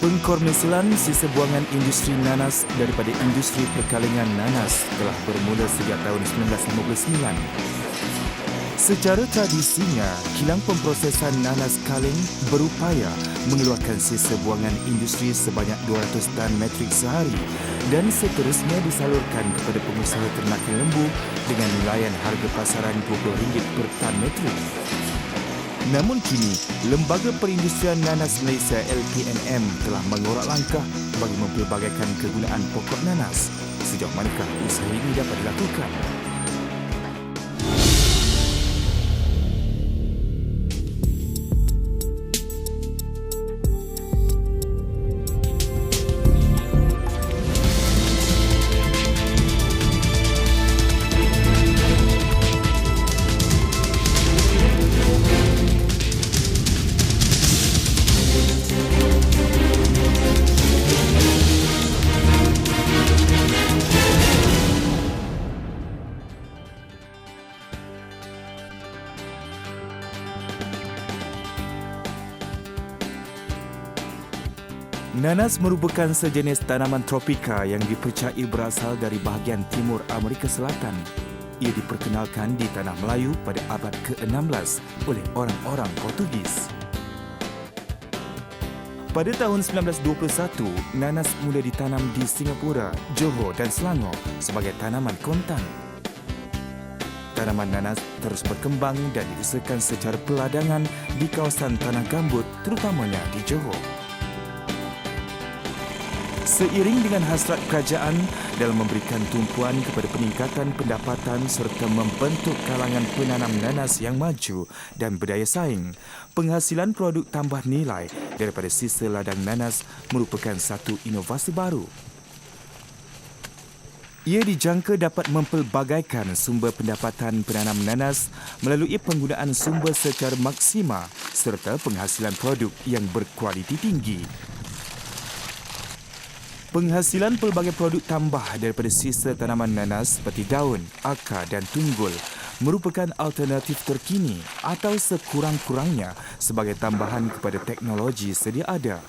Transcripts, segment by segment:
Pengkomersialan sisa buangan industri nanas daripada industri perkalengan nanas telah bermula sejak tahun 1959. Secara tradisinya, kilang pemprosesan nanas kaleng berupaya mengeluarkan sisa buangan industri sebanyak 200 tan metrik sehari dan seterusnya disalurkan kepada pengusaha ternakan lembu dengan nilaian harga pasaran RM20 per tan metrik. Namun kini, Lembaga Perindustrian Nanas Malaysia LPNM telah mengorak langkah bagi mempelbagaikan kegunaan pokok nanas. Sejauh manakah usaha ini dapat dilakukan? Nanas merupakan sejenis tanaman tropika yang dipercayai berasal dari bahagian timur Amerika Selatan. Ia diperkenalkan di Tanah Melayu pada abad ke-16 oleh orang-orang Portugis. Pada tahun 1921, nanas mula ditanam di Singapura, Johor dan Selangor sebagai tanaman kontan. Tanaman nanas terus berkembang dan diusahakan secara peladangan di kawasan tanah gambut, terutamanya di Johor. Seiring dengan hasrat kerajaan dalam memberikan tumpuan kepada peningkatan pendapatan serta membentuk kalangan penanam nanas yang maju dan berdaya saing, penghasilan produk tambah nilai daripada sisa ladang nanas merupakan satu inovasi baru. Ia dijangka dapat mempelbagaikan sumber pendapatan penanam nanas melalui penggunaan sumber secara maksima serta penghasilan produk yang berkualiti tinggi. Penghasilan pelbagai produk tambah daripada sisa tanaman nanas seperti daun, akar dan tunggul merupakan alternatif terkini atau sekurang-kurangnya sebagai tambahan kepada teknologi sedia ada.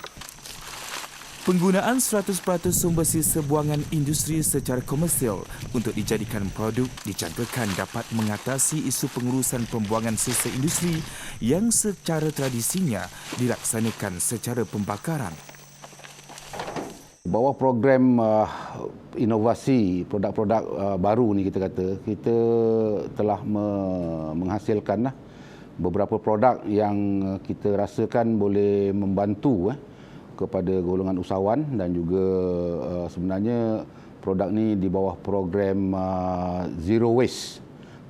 Penggunaan 100% sumber sisa buangan industri secara komersial untuk dijadikan produk dijangkakan dapat mengatasi isu pengurusan pembuangan sisa industri yang secara tradisinya dilaksanakan secara pembakaran. Bawah program inovasi produk-produk baru ni kita telah menghasilkan beberapa produk yang kita rasakan boleh membantu kepada golongan usahawan dan juga sebenarnya produk ni di bawah program Zero Waste,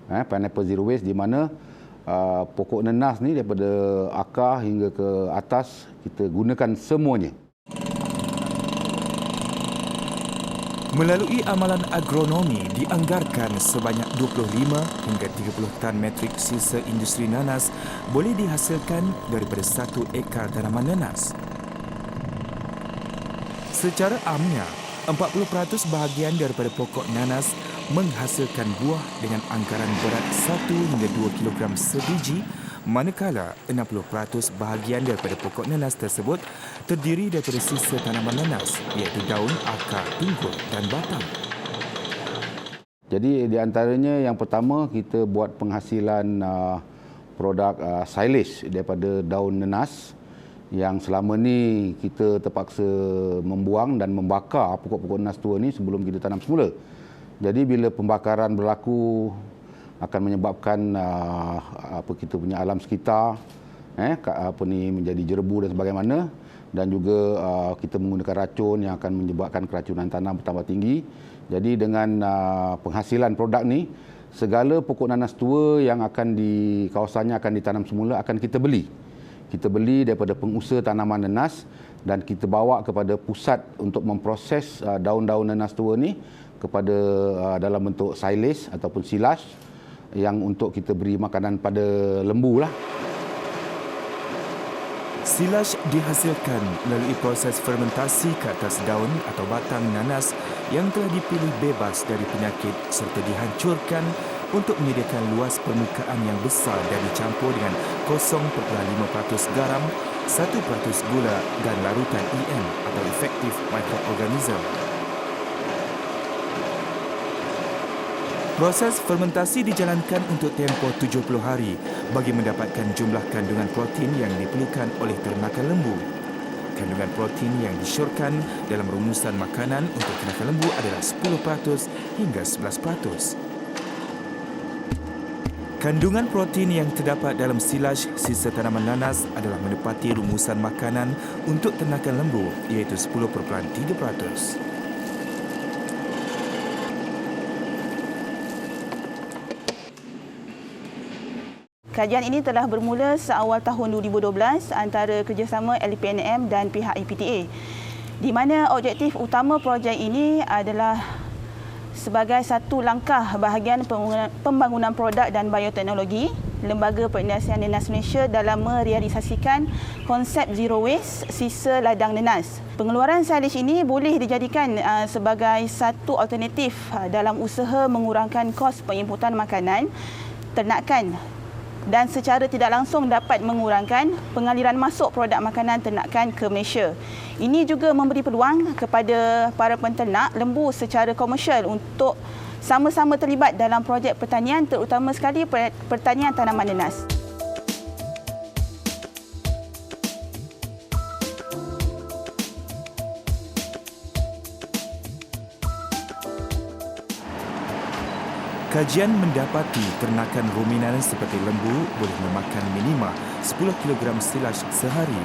Pineapple Zero Waste, di mana pokok nanas ni daripada akar hingga ke atas kita gunakan semuanya. Melalui amalan agronomi, dianggarkan sebanyak 25 hingga 30 tan metrik sisa industri nanas boleh dihasilkan daripada 1 ekar tanaman nanas. Secara amnya, 40% bahagian daripada pokok nanas menghasilkan buah dengan anggaran berat 1 hingga 2 kilogram sebiji, manakala 60% bahagian daripada pokok nanas tersebut terdiri daripada sisa tanaman nanas iaitu daun, akar, tunggul dan batang. Jadi di antaranya yang pertama kita buat penghasilan produk silage daripada daun nanas yang selama ni kita terpaksa membuang dan membakar pokok-pokok nanas tua ni sebelum kita tanam semula. Jadi bila pembakaran berlaku akan menyebabkan kita punya alam sekitar menjadi jerebu dan sebagaimana, dan juga kita menggunakan racun yang akan menyebabkan keracunan tanah bertambah tinggi. Jadi dengan penghasilan produk ni, segala pokok nanas tua yang akan di kawasannya akan ditanam semula akan kita beli. Kita beli daripada pengusaha tanaman nanas dan kita bawa kepada pusat untuk memproses daun-daun nanas tua ni kepada dalam bentuk silage ataupun silage yang untuk kita beri makanan pada lembu lah. Silage dihasilkan melalui proses fermentasi ke atas daun atau batang nanas yang telah dipilih bebas dari penyakit serta dihancurkan untuk menyediakan luas permukaan yang besar dan dicampur dengan 0.5% garam, 1% gula dan larutan EM atau Effective Microorganism. Proses fermentasi dijalankan untuk tempoh 70 hari bagi mendapatkan jumlah kandungan protein yang diperlukan oleh ternakan lembu. Kandungan protein yang disyorkan dalam rumusan makanan untuk ternakan lembu adalah 10% hingga 11%. Kandungan protein yang terdapat dalam silaj sisa tanaman nanas adalah menepati rumusan makanan untuk ternakan lembu iaitu 10.3%. Kajian ini telah bermula seawal tahun 2012 antara kerjasama LPNM dan pihak EPTA, di mana objektif utama projek ini adalah sebagai satu langkah bahagian pembangunan produk dan bioteknologi Lembaga Perindustrian Nenas Malaysia dalam merealisasikan konsep zero waste sisa ladang nenas. Pengeluaran silage ini boleh dijadikan sebagai satu alternatif dalam usaha mengurangkan kos penginputan makanan ternakan dan secara tidak langsung dapat mengurangkan pengaliran masuk produk makanan ternakan ke Malaysia. Ini juga memberi peluang kepada para penternak lembu secara komersial untuk sama-sama terlibat dalam projek pertanian, terutama sekali pertanian tanaman nenas. Kajian mendapati ternakan ruminan seperti lembu boleh memakan minima 10 kg silaj sehari.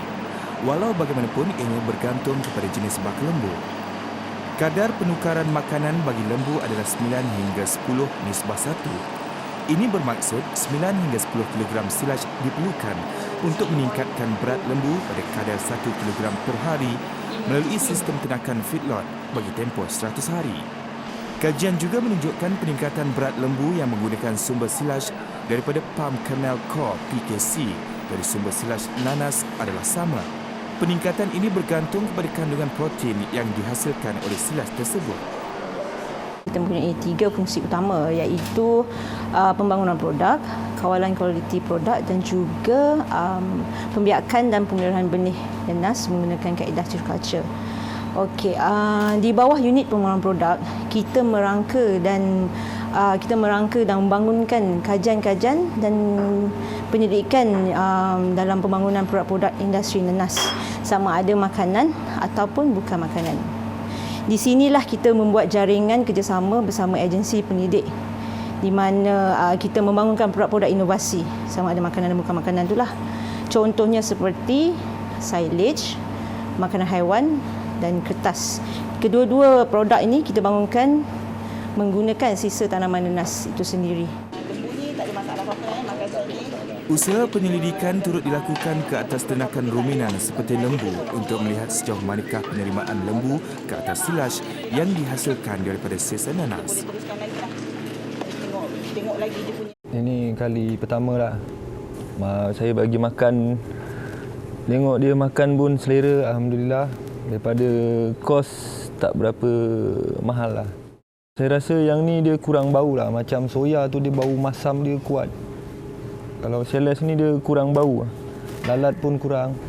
Walau bagaimanapun ianya bergantung kepada jenis baka lembu. Kadar penukaran makanan bagi lembu adalah 9 hingga 10:1. Ini bermaksud 9 hingga 10 kg silaj diperlukan untuk meningkatkan berat lembu pada kadar 1 kg per hari melalui sistem ternakan feedlot bagi tempoh 100 hari. Kajian juga menunjukkan peningkatan berat lembu yang menggunakan sumber silaj daripada Palm Kernel Core PKC dari sumber silaj nanas adalah sama. Peningkatan ini bergantung kepada kandungan protein yang dihasilkan oleh silaj tersebut. Kita mempunyai 3 fungsi utama iaitu pembangunan produk, kawalan kualiti produk dan juga pembiakan dan pemeliharaan benih nenas menggunakan kaedah silviculture. Okey, di bawah unit pembangunan produk, kita merangka dan membangunkan kajian-kajian dan penyelidikan dalam pembangunan produk-produk industri nenas, sama ada makanan ataupun bukan makanan. Di sinilah kita membuat jaringan kerjasama bersama agensi pendidik, di mana kita membangunkan produk-produk inovasi, sama ada makanan dan bukan makanan itulah. Contohnya seperti silage, makanan haiwan dan kertas. Kedua-dua produk ini kita bangunkan menggunakan sisa tanaman nenas itu sendiri. Usaha penyelidikan turut dilakukan ke atas ternakan ruminan seperti lembu untuk melihat sejauh manakah penerimaan lembu ke atas silaj yang dihasilkan daripada sisa nanas. Ini kali pertama lah saya bagi makan. Tengok dia makan pun selera, alhamdulillah. Daripada kos tak berapa mahal lah. Saya rasa yang ni dia kurang bau lah. Macam soya tu dia bau masam dia kuat. Kalau silage ni dia kurang bau. Lalat pun kurang.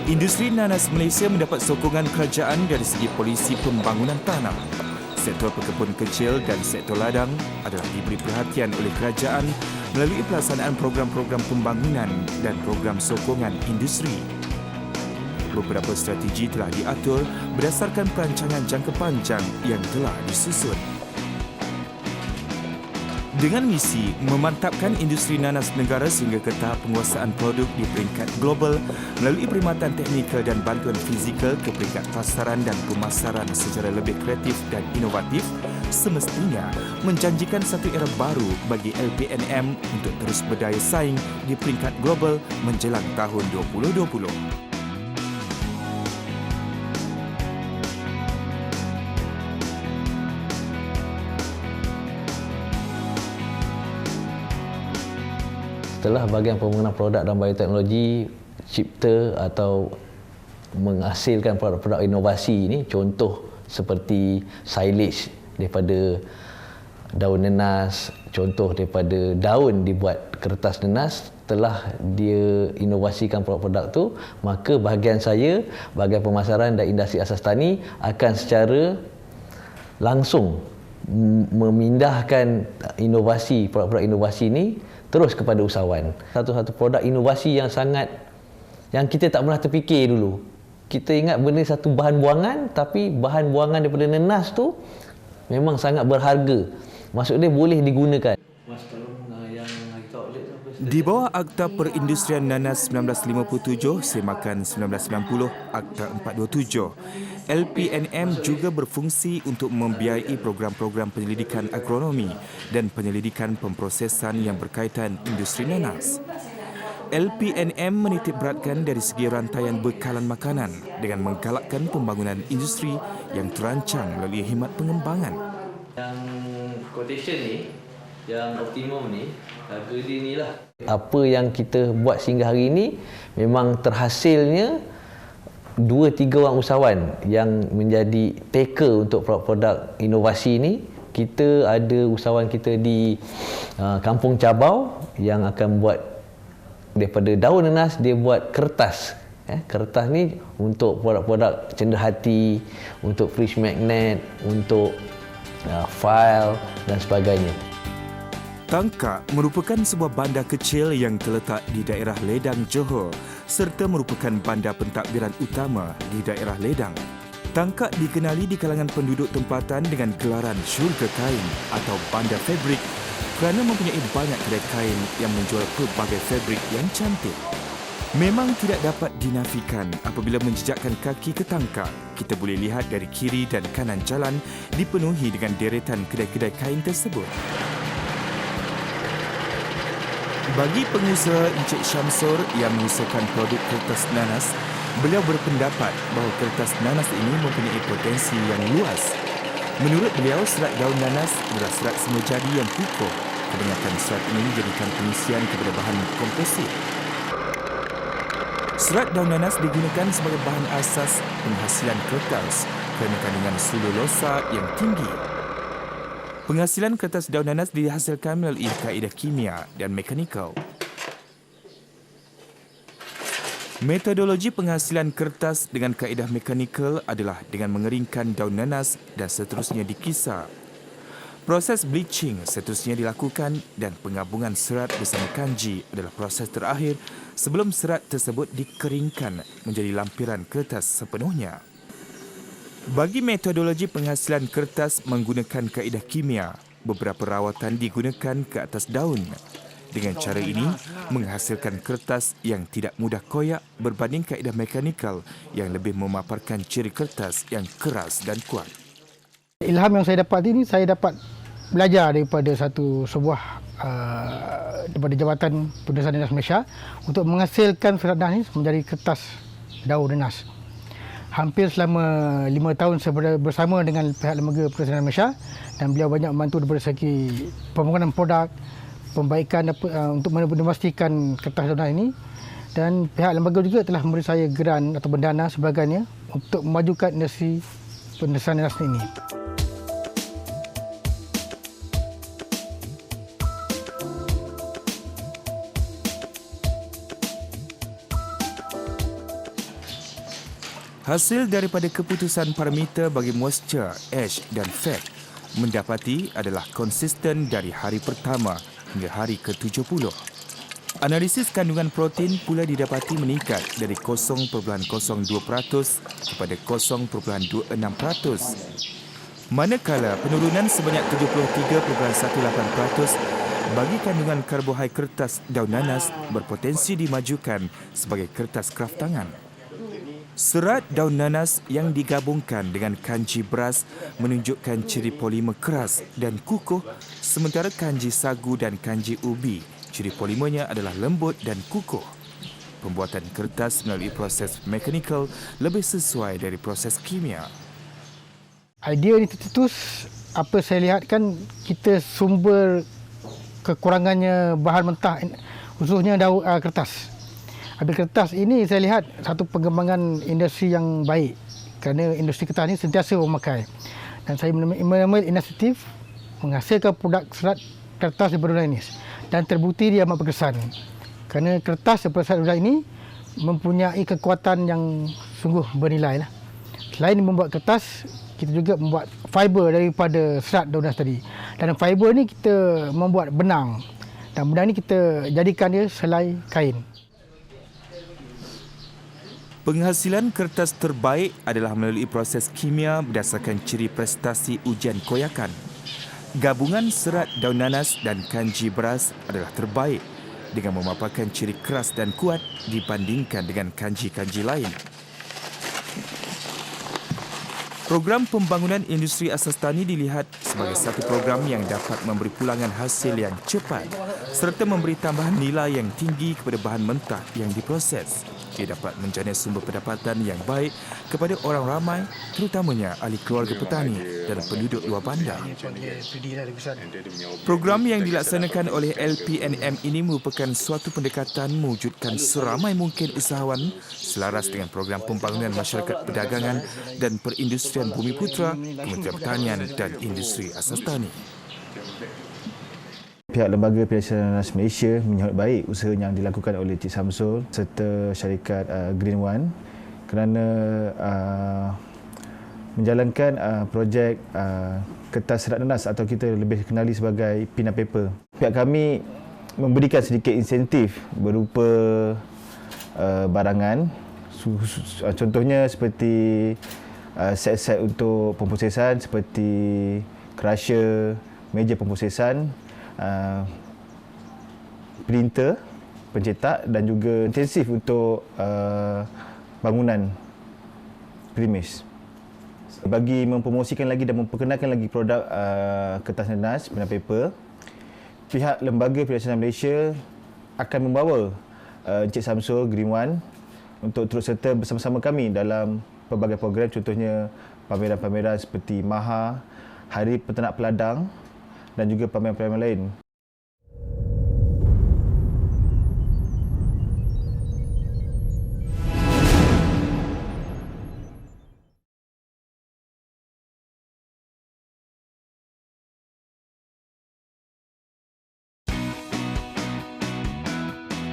Industri nanas Malaysia mendapat sokongan kerajaan dari segi polisi pembangunan tanah. Sektor pekebun kecil dan sektor ladang adalah diberi perhatian oleh kerajaan melalui pelaksanaan program-program pembangunan dan program sokongan industri. Beberapa strategi telah diatur berdasarkan perancangan jangka panjang yang telah disusun. Dengan misi memantapkan industri nanas negara sehingga ke tahap penguasaan produk di peringkat global melalui perkhidmatan teknikal dan bantuan fizikal ke peringkat pasaran dan pemasaran secara lebih kreatif dan inovatif, semestinya menjanjikan satu era baru bagi LPNM untuk terus berdaya saing di peringkat global menjelang tahun 2020. setelah bahagian pembangunan produk dan bioteknologi, cipta atau menghasilkan produk-produk inovasi ini, contoh seperti silage daripada daun nenas, contoh daripada daun dibuat kertas nenas, telah dia inovasikan produk-produk tu, maka bahagian saya, bahagian pemasaran dan industri asas tani akan secara langsung memindahkan inovasi, produk-produk inovasi ini terus kepada usahawan. Satu-satu produk inovasi yang kita tak pernah terfikir dulu. Kita ingat benda satu bahan buangan, tapi bahan buangan daripada nenas tu memang sangat berharga. Maksud dia boleh digunakan. Di bawah Akta Perindustrian Nanas 1957, Semakan 1990, Akta 427, LPNM juga berfungsi untuk membiayai program-program penyelidikan agronomi dan penyelidikan pemprosesan yang berkaitan industri nanas. LPNM menitikberatkan dari segi rantaian bekalan makanan dengan menggalakkan pembangunan industri yang terancang melalui khidmat pengembangan. Yang quotation ni, yang optimum ni, harga dia ni lah. Apa yang kita buat sehingga hari ini memang terhasilnya 2-3 orang usahawan yang menjadi taker untuk produk-produk inovasi ini. Kita ada usahawan kita di Kampung Cabau yang akan buat daripada daun nenas, dia buat kertas. Kertas ni untuk produk-produk cenderhati, untuk fridge magnet, untuk file dan sebagainya. Tangkak merupakan sebuah bandar kecil yang terletak di daerah Ledang, Johor serta merupakan bandar pentadbiran utama di daerah Ledang. Tangkak dikenali di kalangan penduduk tempatan dengan gelaran syurga kain atau bandar fabrik kerana mempunyai banyak kedai kain yang menjual pelbagai fabrik yang cantik. Memang tidak dapat dinafikan apabila menjejakkan kaki ke Tangkak, kita boleh lihat dari kiri dan kanan jalan dipenuhi dengan deretan kedai-kedai kain tersebut. Bagi pengusaha Encik Syamsur yang mengusahakan produk kertas nanas, beliau berpendapat bahawa kertas nanas ini mempunyai potensi yang luas. Menurut beliau, serat daun nanas adalah serat semula jadi yang kukuh. Kebanyakan serat ini dijadikan pengisian kepada bahan komposit. Serat daun nanas digunakan sebagai bahan asas penghasilan kertas kerana kandungan selulosa yang tinggi. Penghasilan kertas daun nanas dihasilkan melalui kaedah kimia dan mekanikal. Metodologi penghasilan kertas dengan kaedah mekanikal adalah dengan mengeringkan daun nanas dan seterusnya dikisar. Proses bleaching seterusnya dilakukan dan penggabungan serat bersama kanji adalah proses terakhir sebelum serat tersebut dikeringkan menjadi lampiran kertas sepenuhnya. Bagi metodologi penghasilan kertas menggunakan kaedah kimia, beberapa rawatan digunakan ke atas daun. Dengan cara ini, menghasilkan kertas yang tidak mudah koyak berbanding kaedah mekanikal yang lebih memaparkan ciri kertas yang keras dan kuat. Ilham yang saya dapat ini, saya dapat belajar daripada sebuah daripada Jabatan Perindustrian Nanas Malaysia untuk menghasilkan serat nanas menjadi kertas daun nanas. Hampir selama 5 tahun saya bersama dengan pihak Lembaga Perindustrian Malaysia dan beliau banyak membantu dari segi pembangunan produk, pembaikan untuk memastikan kertas daun ini, dan pihak lembaga juga telah memberi saya geran atau dana sebagainya untuk memajukan industri perindustrian nanas ini. Hasil daripada keputusan parameter bagi moisture, ash dan fat mendapati adalah konsisten dari hari pertama hingga hari ke-70. Analisis kandungan protein pula didapati meningkat dari 0.02% kepada 0.26%. Manakala penurunan sebanyak 73.18% bagi kandungan karbohidrat kertas daun nanas berpotensi dimajukan sebagai kertas kraft tangan. Serat daun nanas yang digabungkan dengan kanji beras menunjukkan ciri polimer keras dan kukuh, sementara kanji sagu dan kanji ubi, ciri polimernya adalah lembut dan kukuh. Pembuatan kertas melalui proses mekanikal lebih sesuai dari proses kimia. Idea ini tercetus, apa saya lihat kan kita sumber kekurangannya bahan mentah khususnya kertas. Habis kertas ini saya lihat satu pengembangan industri yang baik kerana industri kertas ini sentiasa memakai. Dan saya mengambil inisiatif menghasilkan produk serat kertas daripada udang ini. Dan terbukti dia amat berkesan. Kerana kertas daripada serat udang ini mempunyai kekuatan yang sungguh bernilai. Selain membuat kertas, kita juga membuat fiber daripada serat daun nanas tadi. Dan fiber ni kita membuat benang. Dan benang ni kita jadikan dia selai kain. Penghasilan kertas terbaik adalah melalui proses kimia berdasarkan ciri prestasi ujian koyakan. Gabungan serat daun nanas dan kanji beras adalah terbaik dengan memaparkan ciri keras dan kuat dibandingkan dengan kanji-kanji lain. Program pembangunan industri asas tani dilihat sebagai satu program yang dapat memberi pulangan hasil yang cepat serta memberi tambahan nilai yang tinggi kepada bahan mentah yang diproses. Ia dapat menjana sumber pendapatan yang baik kepada orang ramai, terutamanya ahli keluarga petani dan penduduk luar bandar. Program yang dilaksanakan oleh LPNM ini merupakan suatu pendekatan mewujudkan seramai mungkin usahawan selaras dengan program pembangunan masyarakat perdagangan dan perindustrian Bumi Putra, Kementerian Pertanian dan Industri Asas Tani. Pihak Lembaga Perhiasan Nanas Malaysia menyambut baik usaha yang dilakukan oleh Cik Samsul serta syarikat Green One kerana menjalankan projek kertas serat nanas atau kita lebih kenali sebagai peanut paper. Pihak kami memberikan sedikit insentif berupa barangan, contohnya seperti set-set untuk pemprosesan seperti crusher, meja pemprosesan, printer, pencetak dan juga intensif untuk bangunan premis. Bagi mempromosikan lagi dan memperkenalkan lagi produk kertas nanas, peanut paper, pihak Lembaga Perhiasan Malaysia akan membawa Encik Samsul Green One untuk turut serta bersama-sama kami dalam pelbagai program, contohnya pameran-pameran seperti MAHA, Hari Peternak Peladang dan juga pameran-pameran lain.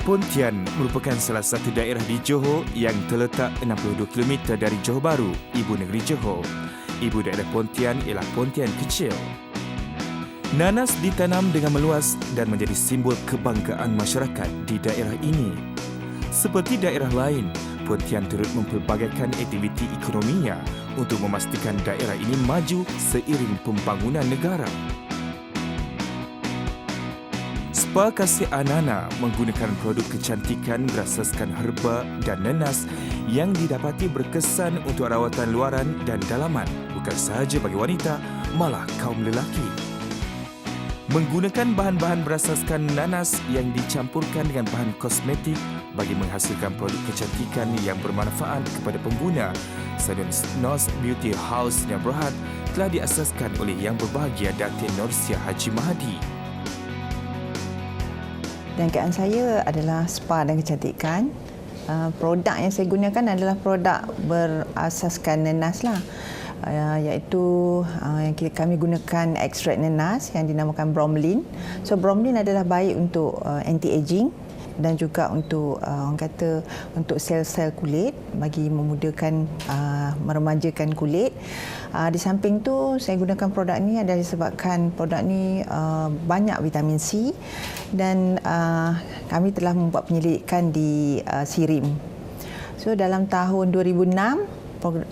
Pontian merupakan salah satu daerah di Johor yang terletak 62 km dari Johor Bahru, ibu negeri Johor. Ibu daerah Pontian ialah Pontian Kecil. Nanas ditanam dengan meluas dan menjadi simbol kebanggaan masyarakat di daerah ini. Seperti daerah lain, Pontian turut mempelbagaikan aktiviti ekonominya untuk memastikan daerah ini maju seiring pembangunan negara. Spa Kasih Anana menggunakan produk kecantikan berasaskan herba dan nanas yang didapati berkesan untuk rawatan luaran dan dalaman, bukan sahaja bagi wanita, malah kaum lelaki. Menggunakan bahan-bahan berasaskan nanas yang dicampurkan dengan bahan kosmetik bagi menghasilkan produk kecantikan yang bermanfaat kepada pengguna, Salon Nos Beauty House yang Berhad telah diasaskan oleh Yang Berbahagia Datin Norsia Haji Mahdi. Perniagaan saya adalah spa dan kecantikan. Produk yang saya gunakan adalah produk berasaskan nanas lah. Iaitu yang kami gunakan ekstrak nanas yang dinamakan bromelain. So bromelain adalah baik untuk anti-aging dan juga untuk orang kata untuk sel-sel kulit bagi memudahkan meremajakan kulit. Di samping tu saya gunakan produk ni adalah disebabkan produk ni banyak vitamin C dan kami telah membuat penyelidikan di Sirim. So dalam tahun 2006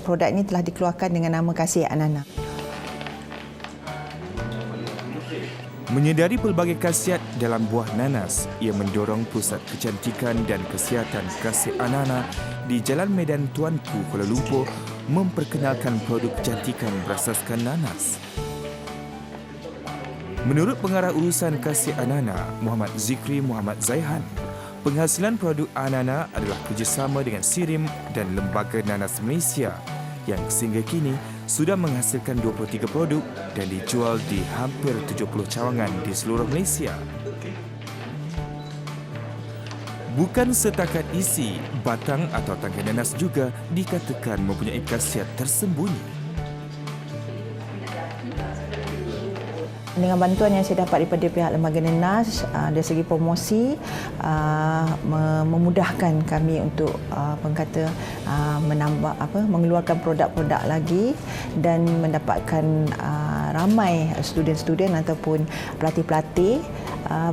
produk ini telah dikeluarkan dengan nama Kasih Anana. Menyedari pelbagai khasiat dalam buah nanas, ia mendorong Pusat Kecantikan dan Kesihatan Kasih Anana di Jalan Medan Tuanku, Kuala Lumpur memperkenalkan produk kecantikan berasaskan nanas. Menurut Pengarah Urusan Kasih Anana, Muhammad Zikri Muhammad Zaihan, penghasilan produk Anana adalah kerjasama dengan Sirim dan Lembaga Nanas Malaysia yang sehingga kini sudah menghasilkan 23 produk dan dijual di hampir 70 cawangan di seluruh Malaysia. Bukan setakat isi, batang atau tangkai nanas juga dikatakan mempunyai khasiat tersembunyi. Dengan bantuan yang saya dapat daripada pihak lembaga Nenas, dari segi promosi, memudahkan kami untuk mengeluarkan produk-produk lagi dan mendapatkan ramai student-student ataupun pelatih-pelatih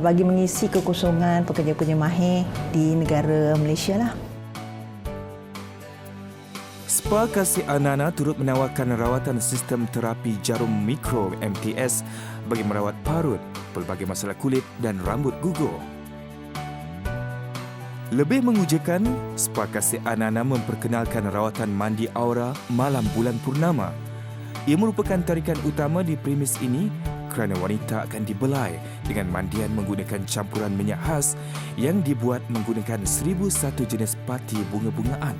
bagi mengisi kekosongan pekerja-pekerja mahir di negara Malaysia lah. Spa Kasih Anana turut menawarkan rawatan sistem terapi jarum mikro MTS bagi merawat parut, pelbagai masalah kulit dan rambut gugur. Lebih mengujakan, Spa Kasih Anana memperkenalkan rawatan mandi aura malam bulan purnama. Ia merupakan tarikan utama di premis ini kerana wanita akan dibelai dengan mandian menggunakan campuran minyak khas yang dibuat menggunakan 1001 jenis pati bunga-bungaan.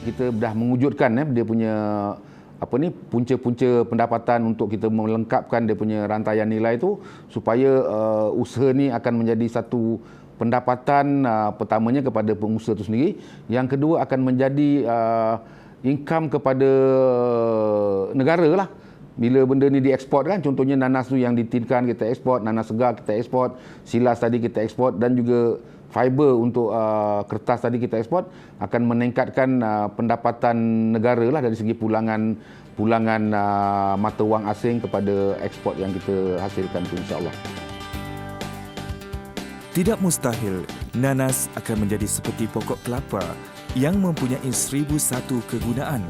Kita dah mewujudkan dia punya punca-punca pendapatan untuk kita melengkapkan dia punya rantaian nilai tu supaya usaha ni akan menjadi satu pendapatan pertamanya kepada pengusaha itu sendiri, yang kedua akan menjadi income kepada negara lah. Bila benda ni dieksport kan, contohnya nanas tu yang ditinkan kita eksport, nanas segar kita eksport, silas tadi kita eksport dan juga fiber untuk kertas tadi kita eksport, akan meningkatkan pendapatan negara lah dari segi pulangan mata wang asing kepada eksport yang kita hasilkan tu, insya-Allah. Tidak mustahil nanas akan menjadi seperti pokok kelapa yang mempunyai 1001 kegunaan.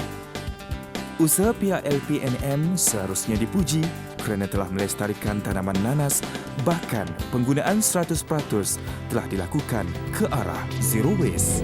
Usaha pihak LPNM seharusnya dipuji kerana telah melestarikan tanaman nanas, bahkan penggunaan 100% telah dilakukan ke arah zero waste.